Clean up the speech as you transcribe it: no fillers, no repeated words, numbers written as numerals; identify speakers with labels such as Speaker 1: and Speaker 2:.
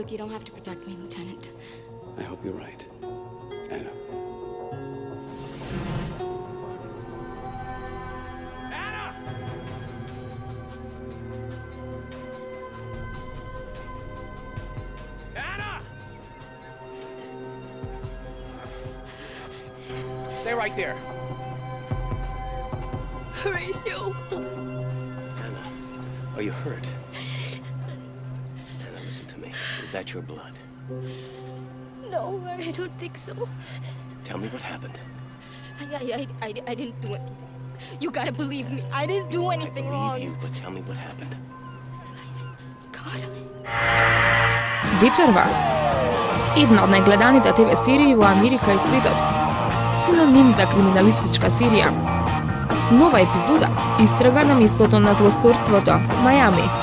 Speaker 1: Look, you don't have to protect me, Lieutenant.
Speaker 2: I hope you're right, Anna.
Speaker 3: Anna! Anna! Stay right there.
Speaker 1: Horatio.
Speaker 4: Anna, are you hurt? Anna, listen to me. Is that your blood?
Speaker 1: No, I don't think so.
Speaker 4: Tell me what happened.
Speaker 1: I didn't do anything. You gotta believe me. I didn't do anything
Speaker 4: I
Speaker 1: wrong.
Speaker 4: believe you, but tell me what happened.
Speaker 1: God.
Speaker 5: Вечерва. Една од најгледаните ТВ серии во Америка и светот. Синоним за криминалистичка серија. Нова епизода истрага на местото на злосторството, Мајами.